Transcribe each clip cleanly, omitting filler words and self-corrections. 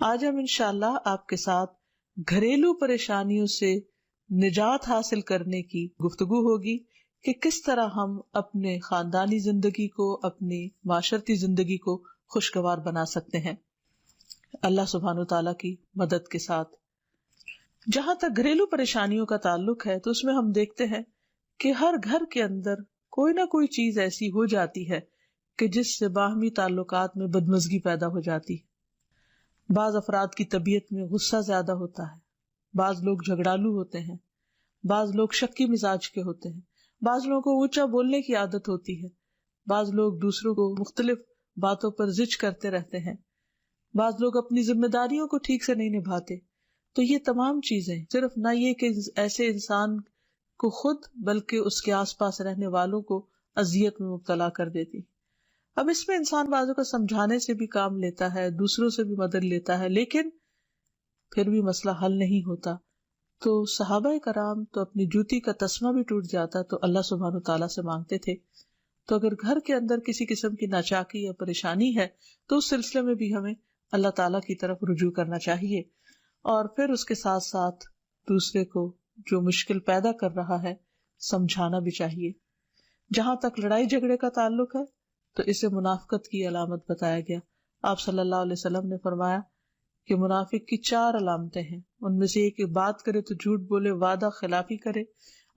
آج ہم انشاءاللہ آپ کے ساتھ گھریلو پریشانیوں سے نجات حاصل کرنے کی گفتگو ہوگی کہ کس طرح ہم اپنے خاندانی زندگی کو، اپنی معاشرتی زندگی کو خوشگوار بنا سکتے ہیں اللہ سبحانہ وتعالیٰ کی مدد کے ساتھ۔ جہاں تک گھریلو پریشانیوں کا تعلق ہے تو اس میں ہم دیکھتے ہیں کہ ہر گھر کے اندر کوئی نہ کوئی چیز ایسی ہو جاتی ہے کہ جس سے باہمی تعلقات میں بدمزگی پیدا ہو جاتی ہے۔ بعض افراد کی طبیعت میں غصہ زیادہ ہوتا ہے، بعض لوگ جھگڑالو ہوتے ہیں، بعض لوگ شکی مزاج کے ہوتے ہیں، بعض لوگوں کو اونچا بولنے کی عادت ہوتی ہے، بعض لوگ دوسروں کو مختلف باتوں پر زج کرتے رہتے ہیں، بعض لوگ اپنی ذمہ داریوں کو ٹھیک سے نہیں نبھاتے۔ تو یہ تمام چیزیں صرف نہ یہ کہ ایسے انسان کو خود بلکہ اس کے آس پاس رہنے والوں کو اذیت میں مبتلا کر دیتی۔ اب اس میں انسان بعضوں کو سمجھانے سے بھی کام لیتا ہے، دوسروں سے بھی مدد لیتا ہے، لیکن پھر بھی مسئلہ حل نہیں ہوتا۔ تو صحابہ کرام تو اپنی جوتی کا تسمہ بھی ٹوٹ جاتا تو اللہ سبحانہ تعالیٰ سے مانگتے تھے۔ تو اگر گھر کے اندر کسی قسم کی ناچاکی یا پریشانی ہے تو اس سلسلے میں بھی ہمیں اللہ تعالیٰ کی طرف رجوع کرنا چاہیے، اور پھر اس کے ساتھ ساتھ دوسرے کو جو مشکل پیدا کر رہا ہے سمجھانا بھی چاہیے۔ جہاں تک لڑائی جھگڑے کا تعلق ہے تو اسے منافقت کی علامت بتایا گیا۔ آپ صلی اللہ علیہ وسلم نے فرمایا کہ منافق کی 4 علامتیں ہیں، ان میں سے ایک بات کرے تو جھوٹ بولے، وعدہ خلافی کرے،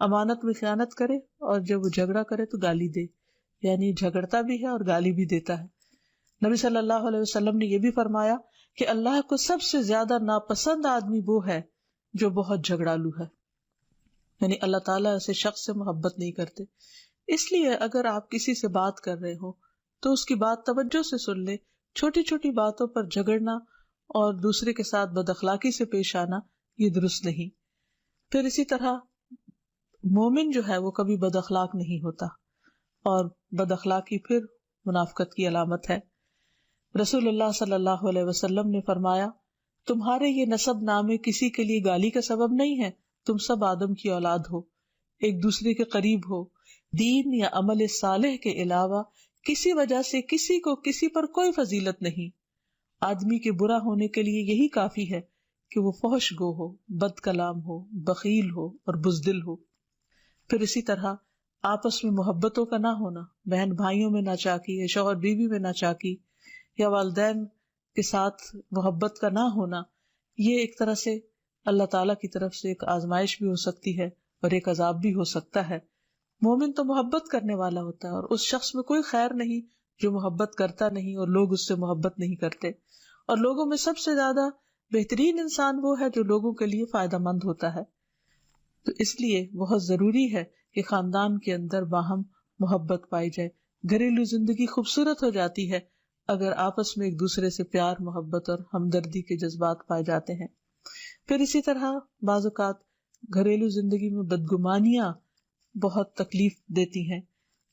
امانت میں خیانت کرے، اور جب وہ جھگڑا کرے تو گالی دے، یعنی جھگڑتا بھی ہے اور گالی بھی دیتا ہے۔ نبی صلی اللہ علیہ وسلم نے یہ بھی فرمایا کہ اللہ کو سب سے زیادہ ناپسند آدمی وہ ہے جو بہت جھگڑالو ہے، یعنی اللہ تعالیٰ ایسے شخص سے محبت نہیں کرتے۔ اس لیے اگر آپ کسی سے بات کر رہے ہو تو اس کی بات توجہ سے سن لے۔ چھوٹی چھوٹی باتوں پر جھگڑنا اور دوسرے کے ساتھ بد اخلاقی سے پیش آنا یہ درست نہیں۔ پھر اسی طرح مومن جو ہے وہ کبھی بد اخلاق نہیں ہوتا، اور بد اخلاقی پھر منافقت کی علامت ہے۔ رسول اللہ صلی اللہ علیہ وسلم نے فرمایا، تمہارے یہ نسب نامے کسی کے لیے گالی کا سبب نہیں ہے، تم سب آدم کی اولاد ہو، ایک دوسرے کے قریب ہو، دین یا عمل صالح کے علاوہ کسی وجہ سے کسی کو کسی پر کوئی فضیلت نہیں۔ آدمی کے برا ہونے کے لیے یہی کافی ہے کہ وہ فحش گو ہو، بد کلام ہو، بخیل ہو اور بزدل ہو۔ پھر اسی طرح آپس میں محبتوں کا نہ ہونا، بہن بھائیوں میں ناچاکی یا شوہر بیوی میں ناچاکی یا والدین کے ساتھ محبت کا نہ ہونا، یہ ایک طرح سے اللہ تعالیٰ کی طرف سے ایک آزمائش بھی ہو سکتی ہے اور ایک عذاب بھی ہو سکتا ہے۔ مومن تو محبت کرنے والا ہوتا ہے، اور اس شخص میں کوئی خیر نہیں جو محبت کرتا نہیں اور لوگ اس سے محبت نہیں کرتے۔ اور لوگوں میں سب سے زیادہ بہترین انسان وہ ہے جو لوگوں کے لیے فائدہ مند ہوتا ہے۔ تو اس لیے بہت ضروری ہے کہ خاندان کے اندر باہم محبت پائی جائے۔ گھریلو زندگی خوبصورت ہو جاتی ہے اگر آپس میں ایک دوسرے سے پیار، محبت اور ہمدردی کے جذبات پائے جاتے ہیں۔ پھر اسی طرح بعض اوقات گھریلو زندگی میں بدگمانیاں بہت تکلیف دیتی ہیں،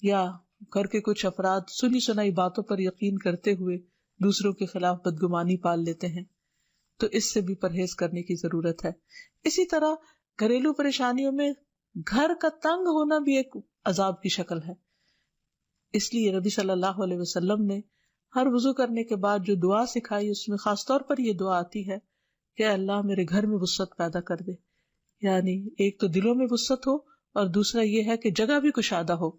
یا گھر کے کچھ افراد سنی سنائی باتوں پر یقین کرتے ہوئے دوسروں کے خلاف بدگمانی پال لیتے ہیں، تو اس سے بھی پرہیز کرنے کی ضرورت ہے۔ اسی طرح گھریلو پریشانیوں میں گھر کا تنگ ہونا بھی ایک عذاب کی شکل ہے۔ اس لیے نبی صلی اللہ علیہ وسلم نے ہر وضو کرنے کے بعد جو دعا سکھائی اس میں خاص طور پر یہ دعا آتی ہے کہ اللہ میرے گھر میں وسعت پیدا کر دے، یعنی ایک تو دلوں میں وسعت ہو اور دوسرا یہ ہے کہ جگہ بھی کشادہ ہو۔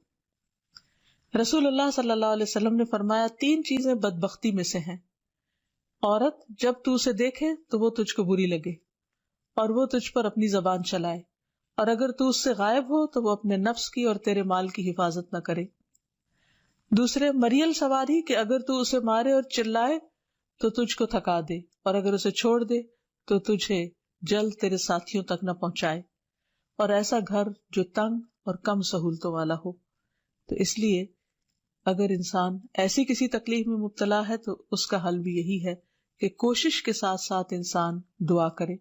رسول اللہ صلی اللہ علیہ وسلم نے فرمایا 3 چیزیں بدبختی میں سے ہیں۔ عورت جب تو اسے دیکھے تو وہ تجھ کو بری لگے اور وہ تجھ پر اپنی زبان چلائے، اور اگر تو اس سے غائب ہو تو وہ اپنے نفس کی اور تیرے مال کی حفاظت نہ کرے۔ دوسرے مریل سواری کہ اگر تو اسے مارے اور چلائے تو تجھ کو تھکا دے، اور اگر اسے چھوڑ دے تو تجھے جلد تیرے ساتھیوں تک نہ پہنچائے، اور ایسا گھر جو تنگ اور کم سہولتوں والا ہو۔ تو اس لیے اگر انسان ایسی کسی تکلیف میں مبتلا ہے تو اس کا حل بھی یہی ہے کہ کوشش کے ساتھ ساتھ انسان دعا کرے۔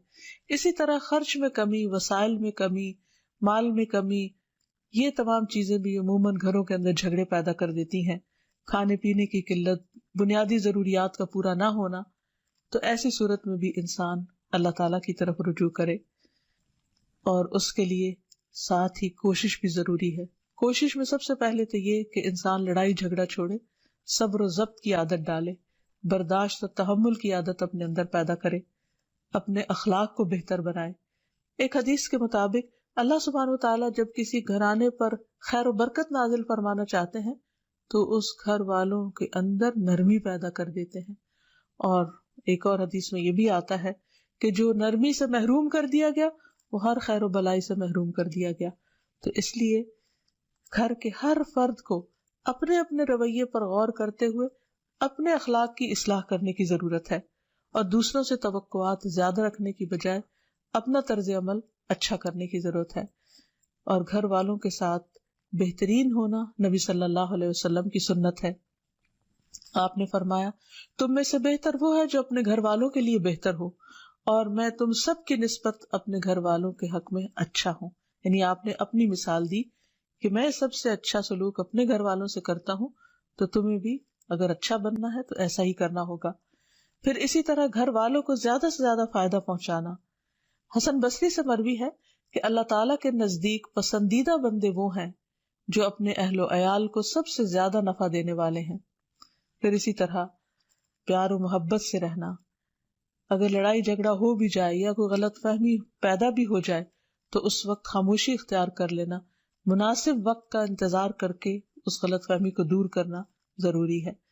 اسی طرح خرچ میں کمی، وسائل میں کمی، مال میں کمی، یہ تمام چیزیں بھی عموماً گھروں کے اندر جھگڑے پیدا کر دیتی ہیں۔ کھانے پینے کی قلت، بنیادی ضروریات کا پورا نہ ہونا، تو ایسی صورت میں بھی انسان اللہ تعالیٰ کی طرف رجوع کرے، اور اس کے لیے ساتھ ہی کوشش بھی ضروری ہے۔ کوشش میں سب سے پہلے تو یہ کہ انسان لڑائی جھگڑا چھوڑے، صبر و ضبط کی عادت ڈالے، برداشت اور تحمل کی عادت اپنے اندر پیدا کرے، اپنے اخلاق کو بہتر بنائے۔ ایک حدیث کے مطابق اللہ سبحانہ و تعالیٰ جب کسی گھرانے پر خیر و برکت نازل فرمانا چاہتے ہیں تو اس گھر والوں کے اندر نرمی پیدا کر دیتے ہیں۔ اور ایک اور حدیث میں یہ بھی آتا ہے کہ جو نرمی سے محروم کر دیا گیا وہ ہر خیر و بلائی سے محروم کر دیا گیا۔ تو اس لیے گھر کے ہر فرد کو اپنے اپنے رویے پر غور کرتے ہوئے اپنے اخلاق کی اصلاح کرنے کی ضرورت ہے، اور دوسروں سے توقعات زیادہ رکھنے کی بجائے اپنا طرز عمل اچھا کرنے کی ضرورت ہے۔ اور گھر والوں کے ساتھ بہترین ہونا نبی صلی اللہ علیہ وسلم کی سنت ہے۔ آپ نے فرمایا تم میں سے بہتر وہ ہے جو اپنے گھر والوں کے لیے بہتر ہو، اور میں تم سب کی نسبت اپنے گھر والوں کے حق میں اچھا ہوں۔ یعنی آپ نے اپنی مثال دی کہ میں سب سے اچھا سلوک اپنے گھر والوں سے کرتا ہوں، تو تمہیں بھی اگر اچھا بننا ہے تو ایسا ہی کرنا ہوگا۔ پھر اسی طرح گھر والوں کو زیادہ سے زیادہ فائدہ پہنچانا۔ حسن بصری سے مروی ہے کہ اللہ تعالیٰ کے نزدیک پسندیدہ بندے وہ ہیں جو اپنے اہل و عیال کو سب سے زیادہ نفع دینے والے ہیں۔ پھر اسی طرح پیار و محبت سے رہنا۔ اگر لڑائی جھگڑا ہو بھی جائے یا کوئی غلط فہمی پیدا بھی ہو جائے تو اس وقت خاموشی اختیار کر لینا، مناسب وقت کا انتظار کر کے اس غلط فہمی کو دور کرنا ضروری ہے۔